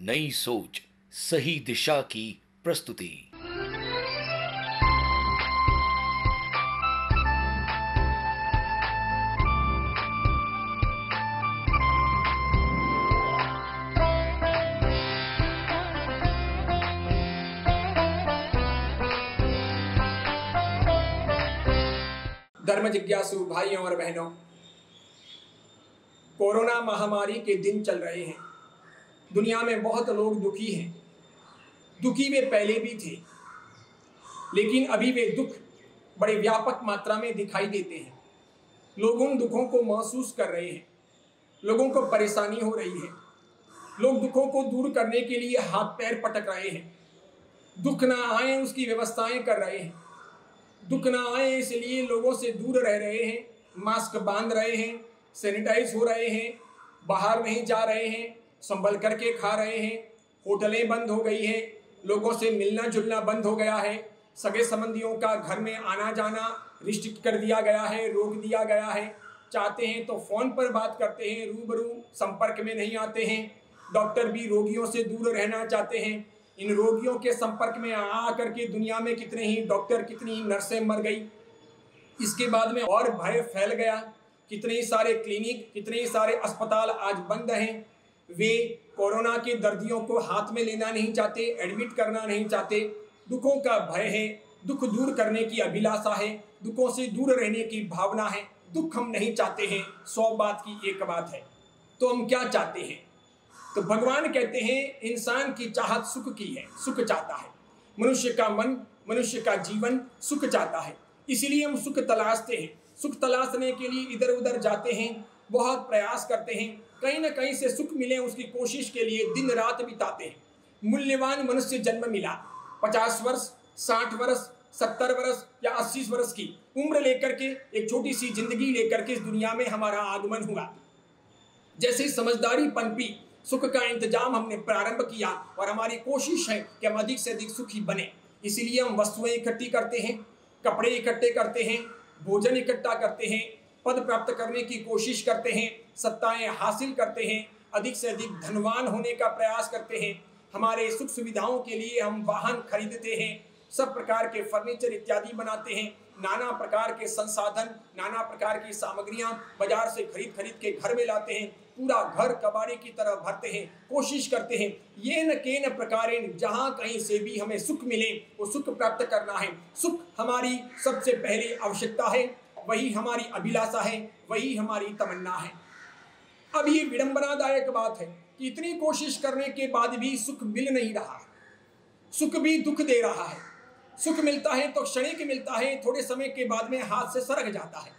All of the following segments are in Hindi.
नई सोच, सही दिशा की प्रस्तुति। धर्म जिज्ञासु भाइयों और बहनों, कोरोना महामारी के दिन चल रहे हैं। दुनिया में बहुत लोग दुखी हैं। दुखी वे पहले भी थे, लेकिन अभी वे दुख बड़े व्यापक मात्रा में दिखाई देते हैं। लोग उन दुखों को महसूस कर रहे हैं। लोगों को परेशानी हो रही है। लोग दुखों को दूर करने के लिए हाथ पैर पटक रहे हैं। दुख ना आए उसकी व्यवस्थाएं कर रहे हैं। दुख ना आए इसलिए लोगों से दूर रह रहे हैं, मास्क बांध रहे हैं, सैनिटाइज हो रहे हैं, बाहर नहीं जा रहे हैं, संभल करके खा रहे हैं। होटलें बंद हो गई हैं, लोगों से मिलना जुलना बंद हो गया है। सगे संबंधियों का घर में आना जाना रिस्ट्रिक्ट कर दिया गया है, रोक दिया गया है। चाहते हैं तो फ़ोन पर बात करते हैं, रूबरू संपर्क में नहीं आते हैं। डॉक्टर भी रोगियों से दूर रहना चाहते हैं। इन रोगियों के संपर्क में आ करके दुनिया में कितने ही डॉक्टर, कितनी ही नर्सें मर गई। इसके बाद में और भय फैल गया। कितने ही सारे क्लिनिक, कितने ही सारे अस्पताल आज बंद हैं। वे कोरोना के दर्दियों को हाथ में लेना नहीं चाहते, एडमिट करना नहीं चाहते। दुखों का भय है, दुख दूर करने की अभिलाषा है, दुखों से दूर रहने की भावना है। दुख हम नहीं चाहते हैं, 100 बात की एक बात है। तो हम क्या चाहते हैं? तो भगवान कहते हैं इंसान की चाहत सुख की है, सुख चाहता है। मनुष्य का मन, मनुष्य का जीवन सुख चाहता है। इसीलिए हम सुख तलाशते हैं। सुख तलाशने के लिए इधर उधर जाते हैं, बहुत प्रयास करते हैं, कहीं ना कहीं से सुख मिले उसकी कोशिश के लिए दिन रात बिताते हैं। मूल्यवान मनुष्य जन्म मिला। 50 वर्ष, 60 वर्ष, 70 वर्ष या 80 वर्ष की उम्र लेकर के, एक छोटी सी जिंदगी लेकर के इस दुनिया में हमारा आगमन हुआ। जैसे समझदारी पनपी, सुख का इंतजाम हमने प्रारंभ किया और हमारी कोशिश है कि हम अधिक से अधिक सुखी बने। इसीलिए हम वस्तुएं इकट्ठी करते हैं, कपड़े इकट्ठे करते हैं, भोजन इकट्ठा करते हैं, पद प्राप्त करने की कोशिश करते हैं, सत्ताएं हासिल करते हैं, अधिक से अधिक धनवान होने का प्रयास करते हैं। हमारे सुख सुविधाओं के लिए हम वाहन खरीदते हैं, सब प्रकार के फर्नीचर इत्यादि बनाते हैं। नाना प्रकार के संसाधन, नाना प्रकार की सामग्रियां बाजार से खरीद के घर में लाते हैं। पूरा घर कबाड़ी की तरह भरते हैं, कोशिश करते हैं ये न के न प्रकारेण जहाँ कहीं से भी हमें सुख मिले वो सुख प्राप्त करना है। सुख हमारी सबसे पहली आवश्यकता है, वही हमारी अभिलाषा है, वही हमारी तमन्ना है। अब ये विडंबनादायक बात है कि इतनी कोशिश करने के बाद भी सुख मिल नहीं रहा। सुख भी दुख दे रहा है। सुख मिलता है तो क्षणिक मिलता है, थोड़े समय के बाद में हाथ से सरक जाता है।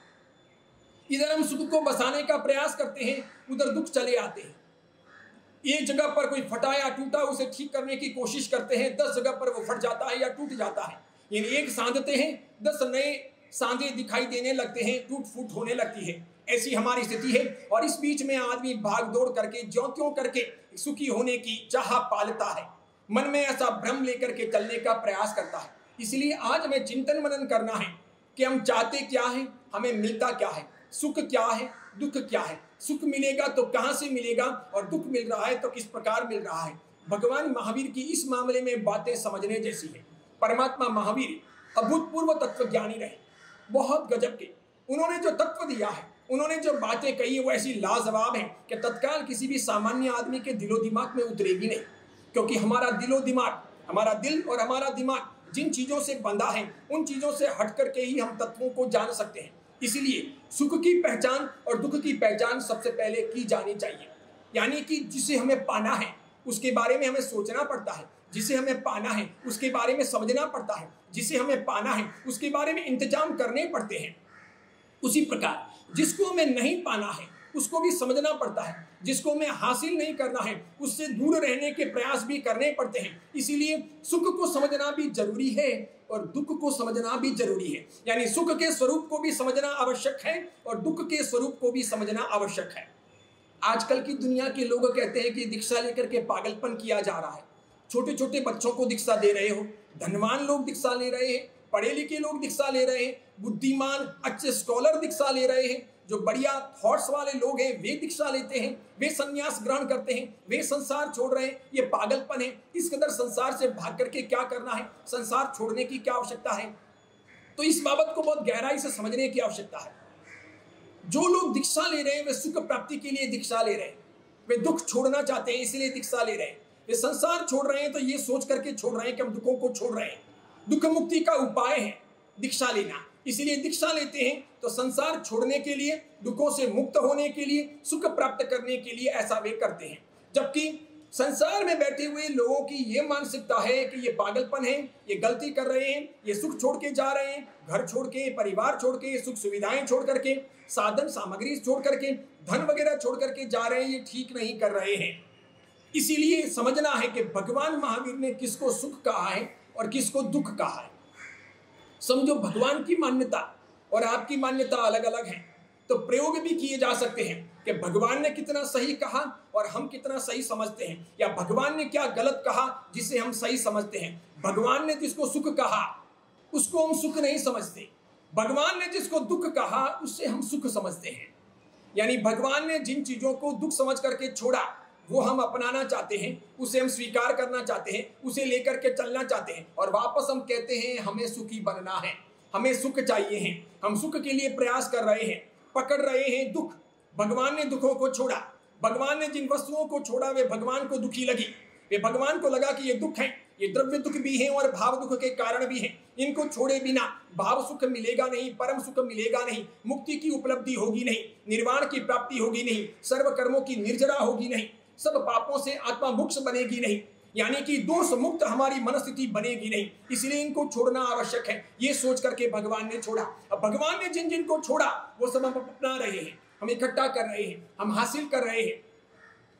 इधर हम सुख को बसाने का प्रयास करते हैं, उधर दुख चले आते हैं। एक जगह पर कोई फटा या टूटा, उसे ठीक करने की कोशिश करते हैं, 10 जगह पर वो फट जाता है या टूट जाता है। यानी एक सांधते हैं, 10 नए सांधे दिखाई देने लगते हैं, टूट फूट होने लगती है। ऐसी हमारी स्थिति है। और इस बीच में आदमी भाग दौड़ करके ज्यों त्यों करके सुखी होने की चाह पालता है, मन में ऐसा भ्रम लेकर के चलने का प्रयास करता है। इसलिए आज हमें चिंतन मनन करना है कि हम चाहते क्या है, हमें मिलता क्या है, सुख क्या है, दुख क्या है। सुख मिलेगा तो कहाँ से मिलेगा और दुख मिल रहा है तो किस प्रकार मिल रहा है। भगवान महावीर की इस मामले में बातें समझने जैसी है। परमात्मा महावीर अभूतपूर्व तत्वज्ञानी रहे, बहुत गजब के। उन्होंने जो तत्व दिया है, उन्होंने जो बातें कही वो ऐसी लाजवाब है कि तत्काल किसी भी सामान्य आदमी के दिलो दिमाग में उतरेगी नहीं। क्योंकि हमारा दिलो दिमाग, हमारा दिल और हमारा दिमाग जिन चीज़ों से बंधा है, उन चीज़ों से हट करके ही हम तत्वों को जान सकते हैं। इसीलिए सुख की पहचान और दुख की पहचान सबसे पहले की जानी चाहिए। यानी कि जिसे हमें पाना है उसके बारे में हमें सोचना पड़ता है, जिसे हमें पाना है उसके बारे में समझना पड़ता है, जिसे हमें पाना है उसके बारे में इंतजाम करने पड़ते हैं। उसी प्रकार जिसको हमें नहीं पाना है उसको भी समझना पड़ता है, जिसको हमें हासिल नहीं करना है उससे दूर रहने के प्रयास भी करने पड़ते हैं। इसीलिए सुख को समझना भी जरूरी है और दुख को समझना भी जरूरी है। यानी सुख के स्वरूप को भी समझना आवश्यक है और दुख के स्वरूप को भी समझना आवश्यक है। आजकल की दुनिया के लोग कहते हैं कि दीक्षा लेकर के पागलपन किया जा रहा है। छोटे छोटे बच्चों को दीक्षा दे रहे हो, धनवान लोग दीक्षा ले रहे हैं, पढ़े लिखे लोग दीक्षा ले रहे हैं, बुद्धिमान अच्छे स्कॉलर दीक्षा ले रहे हैं, जो बढ़िया थॉट्स वाले लोग हैं वे दीक्षा लेते हैं, वे संन्यास ग्रहण करते हैं, वे संसार छोड़ रहे हैं। ये पागलपन है। इस कदर संसार से भाग करके क्या करना है, संसार छोड़ने की क्या आवश्यकता है। तो इस बाबत को बहुत गहराई से समझने की आवश्यकता है। जो लोग दीक्षा ले रहे हैं वे सुख प्राप्ति के लिए दीक्षा ले रहे हैं, वे दुख छोड़ना चाहते हैं इसलिए दीक्षा ले रहे हैं। वे संसार छोड़ रहे हैं तो ये सोच करके छोड़ रहे हैं कि हम दुखों को छोड़ रहे हैं। दुख मुक्ति का उपाय है दीक्षा लेना, इसलिए दीक्षा लेते हैं तो संसार छोड़ने के लिए, दुखों से मुक्त होने के लिए, सुख प्राप्त करने के लिए ऐसा वे करते हैं। जबकि संसार में बैठे हुए लोगों की ये मानसिकता है कि ये पागलपन है, ये गलती कर रहे हैं, ये सुख छोड़ के जा रहे हैं, घर छोड़ के, परिवार छोड़ के, सुख सुविधाएं छोड़ करके, साधन सामग्री छोड़ करके, धन वगैरह छोड़ करके जा रहे हैं, ये ठीक नहीं कर रहे हैं। इसीलिए समझना है कि भगवान महावीर ने किसको सुख कहा है और किसको दुख कहा है। समझो भगवान की मान्यता और आपकी मान्यता अलग अलग है, तो प्रयोग भी किए जा सकते हैं कि भगवान ने कितना सही कहा और हम कितना सही समझते हैं, या भगवान ने क्या गलत कहा जिसे हम सही समझते हैं। भगवान ने जिसको सुख कहा उसको हम सुख नहीं समझते, भगवान ने जिसको दुख कहा उससे हम सुख समझते हैं। यानी भगवान ने जिन चीजों को दुख समझ करके छोड़ा वो हम अपनाना चाहते हैं, उसे हम स्वीकार करना चाहते हैं, उसे लेकर के चलना चाहते हैं, और वापस हम कहते हैं हमें सुखी बनना है, हमें सुख चाहिए है, हम सुख के लिए प्रयास कर रहे हैं, पकड़ रहे हैं दुख। भगवान ने दुखों को छोड़ा, भगवान ने जिन वस्तुओं को छोड़ा वे भगवान को दुखी लगी, वे भगवान को लगा कि ये दुख है, ये द्रव्य दुख भी है और भाव दुख के कारण भी है, इनको छोड़े बिना भाव सुख मिलेगा नहीं, परम सुख मिलेगा नहीं, मुक्ति की उपलब्धि होगी नहीं, निर्वाण की प्राप्ति होगी नहीं, सर्व कर्मों की निर्जरा होगी नहीं, सब पापों से आत्मा मुक्त बनेगी नहीं, यानी कि दोष मुक्त हमारी मनस्थिति बनेगी नहीं, इसलिए इनको छोड़ना आवश्यक है। ये सोच करके भगवान ने छोड़ा। अब भगवान ने जिन जिन को छोड़ा वो सब हम अपना रहे हैं, हम इकट्ठा कर रहे हैं, हम हासिल कर रहे हैं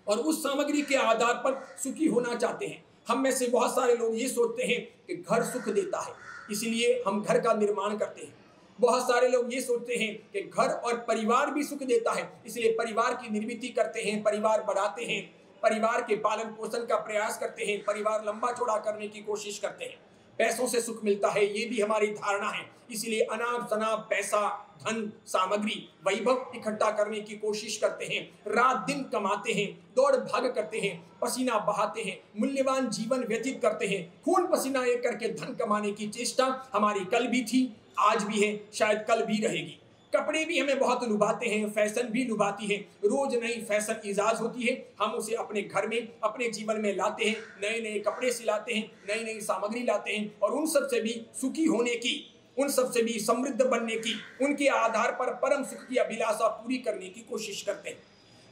और उस सामग्री के आधार पर सुखी होना चाहते हैं। हम में से बहुत सारे लोग ये सोचते हैं कि घर सुख देता है इसलिए हम घर का निर्माण करते हैं। बहुत सारे लोग ये सोचते हैं कि घर और परिवार भी सुख देता है इसलिए परिवार की निर्मिति करते हैं, परिवार बढ़ाते हैं, परिवार के पालन पोषण का प्रयास करते हैं, परिवार लंबा चौड़ा करने की कोशिश करते हैं। पैसों से सुख मिलता है ये भी हमारी धारणा है, इसलिए अनाप शनाप पैसा, धन, सामग्री, वैभव इकट्ठा करने की कोशिश करते हैं, रात दिन कमाते हैं, दौड़ भाग करते हैं, पसीना बहाते हैं, मूल्यवान जीवन व्यतीत करते हैं, खून पसीना एक करके धन कमाने की चेष्टा हमारी कल भी थी, आज भी है, शायद कल भी रहेगी। कपड़े भी हमें बहुत लुभाते हैं, फैशन भी लुभाती है, रोज नई फैशन इजाज होती है, हम उसे अपने घर में, अपने जीवन में लाते हैं, नए नए कपड़े सिलाते हैं, नई नई सामग्री लाते हैं और उन सब से भी सुखी होने की, उन सब से भी समृद्ध बनने की, उनके आधार पर परम सुख की अभिलाषा पूरी करने की कोशिश करते हैं।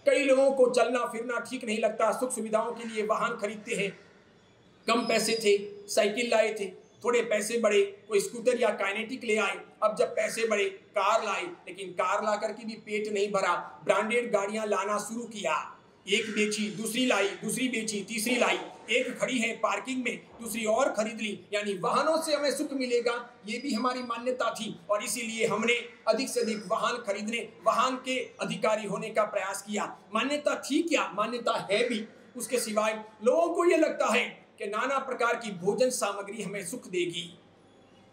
कई लोगों को चलना फिरना ठीक नहीं लगता, सुख सुविधाओं के लिए वाहन खरीदते हैं। कम पैसे थे साइकिल लाए थे, थोड़े पैसे बढ़े कोई स्कूटर या काइनेटिक ले आए, अब जब पैसे बढ़े कार लाए, लेकिन कार ला करके भी पेट नहीं भरा, ब्रांडेड गाड़ियां लाना शुरू किया, एक बेची दूसरी लाई, दूसरी बेची तीसरी लाई, एक खड़ी है पार्किंग में दूसरी और खरीद ली, यानी वाहनों से हमें सुख मिलेगा ये भी हमारी मान्यता थी और इसीलिए हमने अधिक से अधिक वाहन खरीदने, वाहन के अधिकारी होने का प्रयास किया। मान्यता थी क्या, मान्यता है भी, उसके सिवाय लोगों को ये लगता है कि नाना प्रकार की भोजन सामग्री हमें सुख देगी,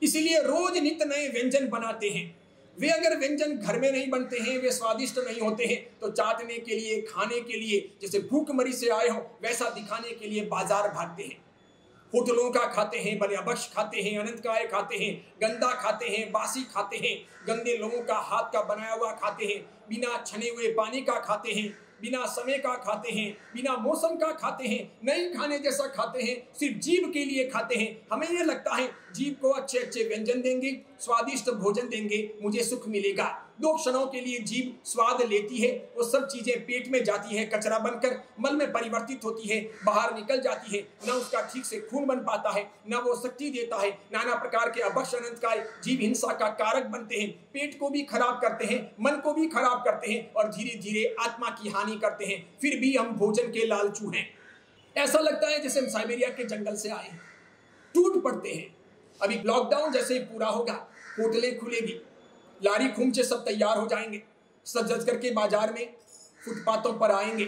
इसीलिए रोज नित्य नए व्यंजन बनाते हैं। वे अगर व्यंजन घर में नहीं बनते हैं, वे स्वादिष्ट नहीं होते हैं, तो चाटने के लिए, खाने के लिए, जैसे भूखमरी से आए हो वैसा दिखाने के लिए बाजार भागते हैं, होटलों का खाते हैं, बलियाबख्श खाते हैं, अनंतकाय खाते हैं, गंदा खाते हैं, बासी खाते हैं, गंदे लोगों का हाथ का बनाया हुआ खाते हैं, बिना छने हुए पानी का खाते हैं, बिना समय का खाते हैं, बिना मौसम का खाते हैं, नहीं खाने जैसा खाते हैं, सिर्फ जीभ के लिए खाते हैं। हमें यह लगता है जीभ को अच्छे अच्छे व्यंजन देंगे, स्वादिष्ट भोजन देंगे, मुझे सुख मिलेगा। 2 क्षणों के लिए जीभ स्वाद लेती है, वो सब चीजें पेट में जाती है, कचरा बनकर मल में परिवर्तित होती है, बाहर निकल जाती है, न उसका ठीक से खून बन पाता है, न वो शक्ति देता है। नाना प्रकार के अभक्ष अनंतकाय जीव हिंसा का कारक बनते हैं, पेट को भी खराब करते हैं, मन को भी खराब करते हैं और धीरे धीरे आत्मा की हानि करते हैं। फिर भी हम भोजन के लालचू हैं, ऐसा लगता है जैसे हम साइबेरिया के जंगल से आए हैं, टूट पड़ते हैं। अभी लॉकडाउन जैसे ही पूरा होगा, होटलें खुलेगी, लारी खूमचे सब तैयार हो जाएंगे, सज करके बाजार में फुटपाथों पर आएंगे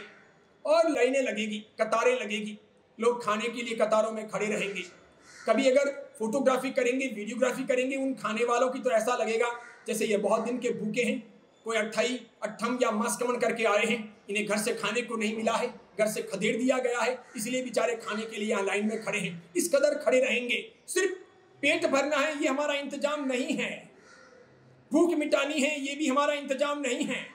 और लाइनें लगेगी, कतारें लगेगी, लोग खाने के लिए कतारों में खड़े रहेंगे। कभी अगर फोटोग्राफी करेंगे, वीडियोग्राफी करेंगे उन खाने वालों की, तो ऐसा लगेगा जैसे ये बहुत दिन के भूखे हैं, कोई अट्ठम या मांसकमन करके आए हैं, इन्हें घर से खाने को नहीं मिला है, घर से खदेड़ दिया गया है, इसलिए बेचारे खाने के लिए यहाँ लाइन में खड़े हैं। इस कदर खड़े रहेंगे, सिर्फ पेट भरना है ये हमारा इंतजाम नहीं है, भूख मिटानी है ये भी हमारा इंतजाम नहीं है।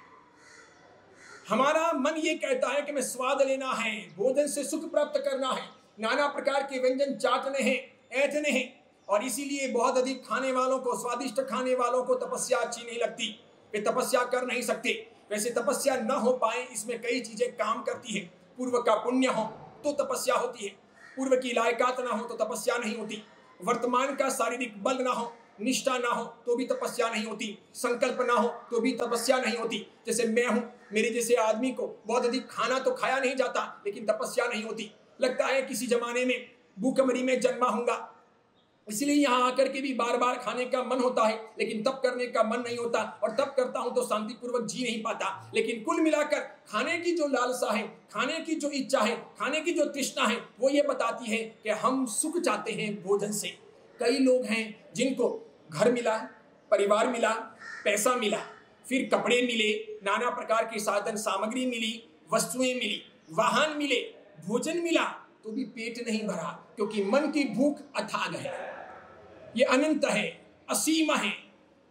हमारा मन ये कहता है कि मैं स्वाद लेना है, भोजन से सुख प्राप्त करना है, नाना प्रकार के व्यंजन चाटने हैं, ऐठने हैं, और इसीलिए बहुत अधिक खाने वालों को, स्वादिष्ट खाने वालों को तपस्या अच्छी नहीं लगती, वे तपस्या कर नहीं सकते। वैसे तपस्या न हो पाए इसमें कई चीजें काम करती है। पूर्व का पुण्य हो तो तपस्या होती है, पूर्व की लायकात ना हो तो तपस्या नहीं होती, वर्तमान का शारीरिक बल ना हो, निष्ठा ना हो तो भी तपस्या नहीं होती, संकल्प ना हो तो भी तपस्या नहीं होती। जैसे मैं हूं, मेरे जैसे आदमी को बहुत अधिक खाना तो खाया नहीं जाता, लेकिन तपस्या नहीं होती। लगता है किसी जमाने में भूखमरी में जन्मा हूंगा, इसलिए यहाँ आकर के भी बार बार खाने का मन होता है, लेकिन तप करने का मन नहीं होता, और तप करता हूं तो शांतिपूर्वक जी नहीं पाता। लेकिन कुल मिलाकर खाने की जो लालसा है, खाने की जो इच्छा है, खाने की जो तृष्णा है, वो ये बताती है कि हम सुख चाहते हैं भोजन से। कई लोग हैं जिनको घर मिला, परिवार मिला, पैसा मिला, फिर कपड़े मिले, नाना प्रकार की साधन सामग्री मिली, वस्तुएं मिली, वाहन मिले, भोजन मिला, तो भी पेट नहीं भरा, क्योंकि मन की भूख अथाग है, ये अनंत है, असीम है,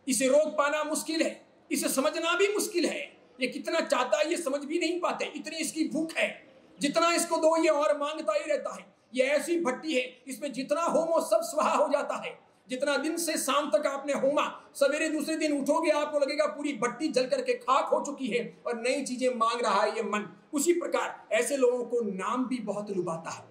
इसे रोक पाना मुश्किल है, इसे समझना भी मुश्किल है। ये कितना चाहता है ये समझ भी नहीं पाते, इतनी इसकी भूख है, जितना इसको दो ये और मांगता ही रहता है। ये ऐसी भट्टी है, इसमें जितना होमो सब स्वाहा हो जाता है। जितना दिन से शाम तक आपने होमा, सवेरे दूसरे दिन उठोगे आपको लगेगा पूरी भट्टी जल करके खाक हो चुकी है, और नई चीजें मांग रहा है ये मन। उसी प्रकार ऐसे लोगों को नाम भी बहुत लुभाता है।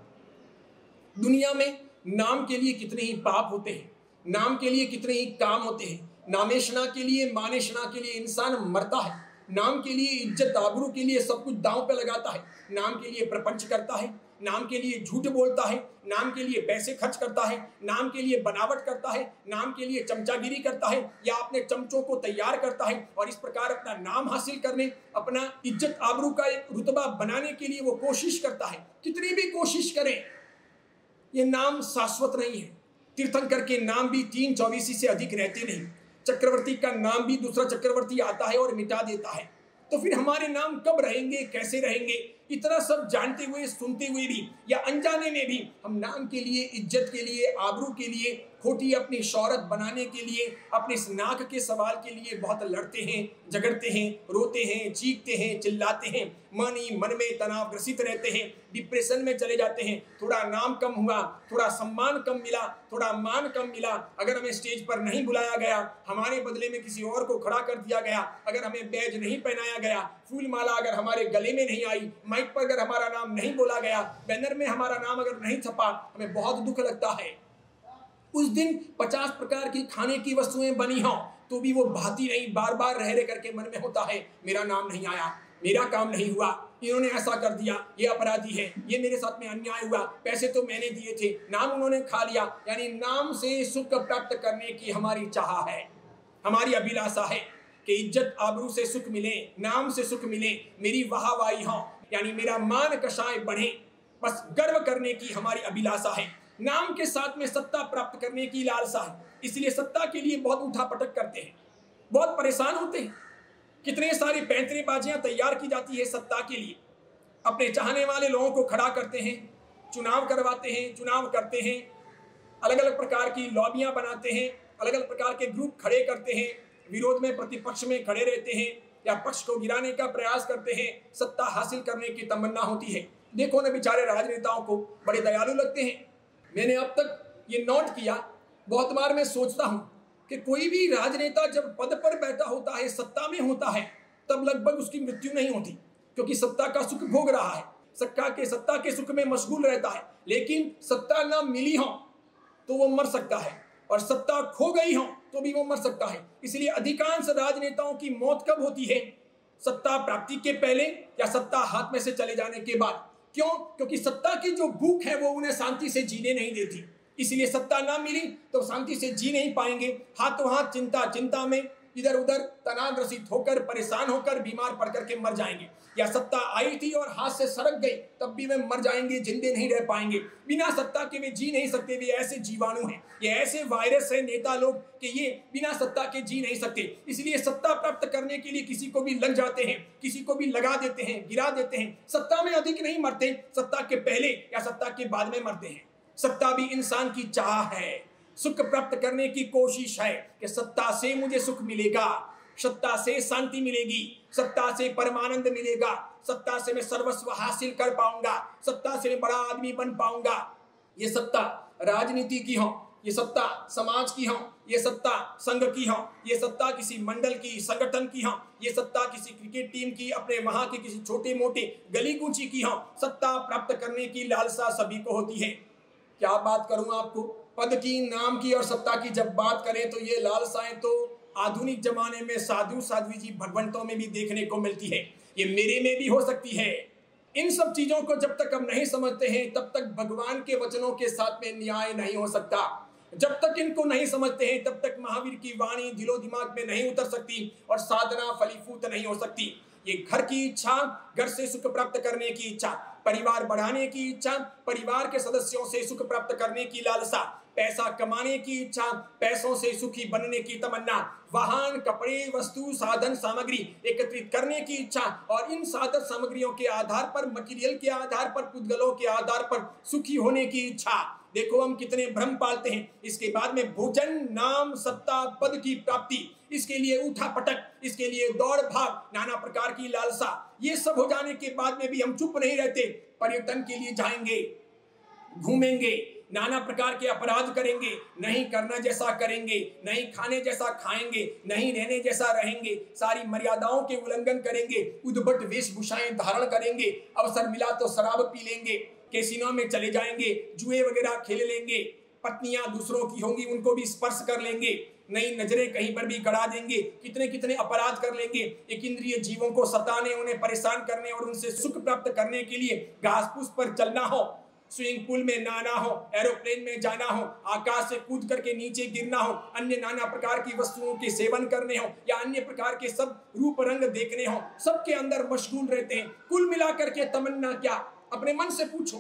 दुनिया में नाम के लिए कितने ही पाप होते हैं, नाम के लिए कितने ही काम होते हैं। नामेशना के लिए, मानेशना के लिए इंसान मरता है, नाम के लिए, इज्जत आबरू के लिए सब कुछ दांव पे लगाता है, नाम के लिए प्रपंच करता है, नाम के लिए झूठ बोलता है, नाम के लिए पैसे खर्च करता है, नाम के लिए बनावट करता है, नाम के लिए चमचागिरी करता है, या अपने चमचों को तैयार करता है, और इस प्रकार अपना नाम हासिल करने, अपना इज्जत आबरू का एक रुतबा बनाने के लिए वो कोशिश करता है। कितनी भी कोशिश करें ये नाम शाश्वत नहीं है। तीर्थंकर के नाम भी 324 से अधिक रहते नहीं। चक्रवर्ती का नाम भी दूसरा चक्रवर्ती आता है और मिटा देता है। तो फिर हमारे नाम कब रहेंगे, कैसे रहेंगे? इतना सब जानते हुए, सुनते हुए भी, या अनजाने में भी हम नाम के लिए, इज्जत के लिए, आबरू के लिए, खोटी अपनी शौहरत बनाने के लिए, अपने इस नाक के सवाल के लिए बहुत लड़ते हैं, झगड़ते हैं, रोते हैं, चीखते हैं, चिल्लाते हैं, मन ही मन में तनाव ग्रसित रहते हैं, डिप्रेशन में चले जाते हैं। थोड़ा नाम कम हुआ, थोड़ा सम्मान कम मिला, थोड़ा मान कम मिला, अगर हमें स्टेज पर नहीं बुलाया गया, हमारे बदले में किसी और को खड़ा कर दिया गया, अगर हमें बैज नहीं पहनाया गया, फूल माला अगर हमारे गले में नहीं आई, माइक पर अगर हमारा नाम नहीं बोला गया, बैनर में हमारा नाम अगर नहीं छपा, हमें बहुत दुख लगता है। उस दिन 50 प्रकार की खाने की वस्तुएं बनी हों तो भी वो भाती नहीं, बार बार रह करके मन में होता है मेरा नाम नहीं आया, मेरा काम नहीं हुआ, इन्होंने ऐसा कर दिया, ये अपराधी है, ये मेरे साथ में अन्याय हुआ, पैसे तो मैंने दिए थे, नाम उन्होंने खा लिया। यानी नाम से सुख प्राप्त करने की हमारी चाह है, हमारी अभिलाषा है कि इज्जत आबरू से सुख मिले, नाम से सुख मिले, मेरी वाहवाही हो, यानी मेरा मान कषाय बढ़े, बस गर्व करने की हमारी अभिलाषा है। नाम के साथ में सत्ता प्राप्त करने की लालसा है, इसलिए सत्ता के लिए बहुत उठापटक करते हैं, बहुत परेशान होते हैं। कितने सारे पैंतरेबाजियां तैयार की जाती है सत्ता के लिए, अपने चाहने वाले लोगों को खड़ा करते हैं, चुनाव करवाते हैं, चुनाव करते हैं, अलग अलग प्रकार की लॉबियां बनाते हैं, अलग अलग प्रकार के ग्रुप खड़े करते हैं, विरोध में प्रतिपक्ष में खड़े रहते हैं, या पक्ष को गिराने का प्रयास करते हैं, सत्ता हासिल करने की तमन्ना होती है। देखो ना बेचारे राजनेताओं को बड़े दयालु लगते हैं। मैंने अब तक ये नोट किया, बहुत बार मैं सोचता हूं कि कोई भी राजनेता जब पद पर बैठा होता है, सत्ता में होता है, तब लगभग उसकी मृत्यु नहीं होती, क्योंकि सत्ता का सुख भोग रहा है, सत्ता के सुख में मशगूल रहता है। लेकिन सत्ता ना मिली हो तो वो मर सकता है, और सत्ता खो गई हो तो भी वो मर सकता है। इसलिए अधिकांश राजनेताओं की मौत कब होती है? सत्ता प्राप्ति के पहले या सत्ता हाथ में से चले जाने के बाद। क्यों? क्योंकि सत्ता की जो भूख है वो उन्हें शांति से जीने नहीं देती। इसलिए सत्ता ना मिली तो शांति से जी नहीं पाएंगे, हाथों हाथ चिंता में इधर उधर तनावग्रसित होकर, परेशान होकर, बीमार पड़ करके मर जाएंगे। या सत्ता आई थी और हाथ से सरक गई, तब भी वे मर जाएंगे, जिंदे नहीं रह पाएंगे। बिना सत्ता के वे जी नहीं सकते। वे ऐसे जीवाणु हैं, ये ऐसे वायरस हैं नेता लोग कि ये बिना सत्ता के जी नहीं सकते। इसलिए सत्ता प्राप्त करने के लिए किसी को भी लग जाते हैं, किसी को भी लगा देते हैं, गिरा देते हैं। सत्ता में अधिक नहीं मरते, सत्ता के पहले या सत्ता के बाद में मरते हैं। सत्ता भी इंसान की चाह है, सुख प्राप्त करने की कोशिश है कि सत्ता से मुझे सुख मिलेगा, सत्ता से शांति मिलेगी, सत्ता से परमानंद मिलेगा, सत्ता से मैं सर्वस्व हासिल कर पाऊंगा, सत्ता से मैं बड़ा आदमी बन पाऊंगा। ये सत्ता राजनीति की हो, ये सत्ता समाज की हो, ये सत्ता संघ की हो, ये सत्ता किसी मंडल की, संगठन की हो, ये सत्ता किसी क्रिकेट टीम की, अपने वहां के किसी छोटे मोटे गली कूची की हो। सत्ता प्राप्त करने की लालसा सभी को होती है। क्या बात करूं आपको, पद की, नाम की और सत्ता की जब बात करें तो ये लालसाएं तो आधुनिक जमाने में साधु साध्वी जी भगवंतों में भी देखने को मिलती है, ये मेरे में भी हो सकती है। इन सब चीजों को जब तक हम नहीं समझते हैं तब तक भगवान के वचनों के साथ में न्याय नहीं हो सकता। जब तक इनको नहीं समझते हैं तब तक महावीर की वाणी दिलो दिमाग में नहीं उतर सकती और साधना फलीभूत नहीं हो सकती। ये घर की इच्छा, घर से सुख प्राप्त करने की इच्छा, परिवार बढ़ाने की इच्छा, परिवार के सदस्यों से सुख प्राप्त करने की लालसा, पैसा कमाने की इच्छा, पैसों से सुखी बनने की तमन्ना, वाहन, कपड़े, वस्तु, साधन, सामग्री एकत्रित करने की इच्छा और इन साधन सामग्रियों के आधार पर, मटेरियल के आधार पर, पुद्गलों के आधार पर सुखी होने की इच्छा। देखो हम कितने भ्रम पालते हैं। इसके बाद में भोजन, नाम, सत्ता, पद की प्राप्ति, इसके लिए उठा पटक, इसके लिए दौड़ भाग, नाना प्रकार की लालसा। ये सब हो जाने के बाद में भी हम चुप नहीं रहते, पर्यटन के लिए जाएंगे, घूमेंगे, नाना प्रकार के अपराध करेंगे, नहीं करना जैसा करेंगे, नहीं खाने जैसा खाएंगे, नहीं रहने जैसा रहेंगे, सारी मर्यादाओं के उल्लंघन करेंगे, उद्भट वेशभूषाएं धारण करेंगे, अवसर मिला तो शराब पी लेंगे, कैसीनो में चले जाएंगे, जुए वगैरह खेल लेंगे, पत्नियां दूसरों की होंगी उनको भी स्पर्श कर लेंगे, नई नजरें कहीं पर भी गड़ा देंगे, कितने कितने अपराध कर लेंगे। एक इंद्रिय जीवों को सताने, उन्हें परेशान करने और उनसे सुख प्राप्त करने के लिए घास फूस पर चलना हो, स्विमिंग पूल में नहाना हो, एरोप्लेन में जाना हो, आकाश से कूद करके नीचे गिरना हो, अन्य नाना प्रकार की वस्तुओं के सेवन करने हो या अन्य प्रकार के सब रूप रंग देखने हो, सबके अंदर मशगूल रहते हैं। कुल मिलाकर के तमन्ना क्या? अपने मन से पूछो,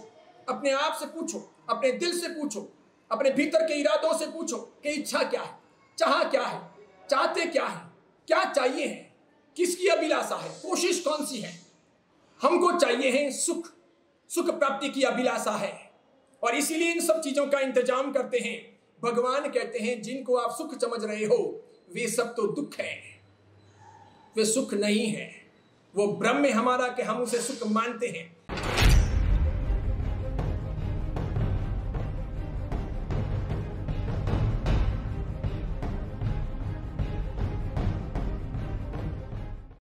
अपने आप से पूछो, अपने दिल से पूछो, अपने भीतर के इरादों से पूछो कि इच्छा क्या है, चाह क्या है, चाहते क्या है, क्या चाहिए है, किसकी अभिलाषा है, कोशिश कौन सी है। हमको चाहिए है सुख, सुख प्राप्ति की अभिलाषा है और इसीलिए इन सब चीजों का इंतजाम करते हैं। भगवान कहते हैं जिनको आप सुख समझ रहे हो वे सब तो दुख है, वे सुख नहीं है। वो ब्रह्म है हमारा कि हम उसे सुख मानते हैं।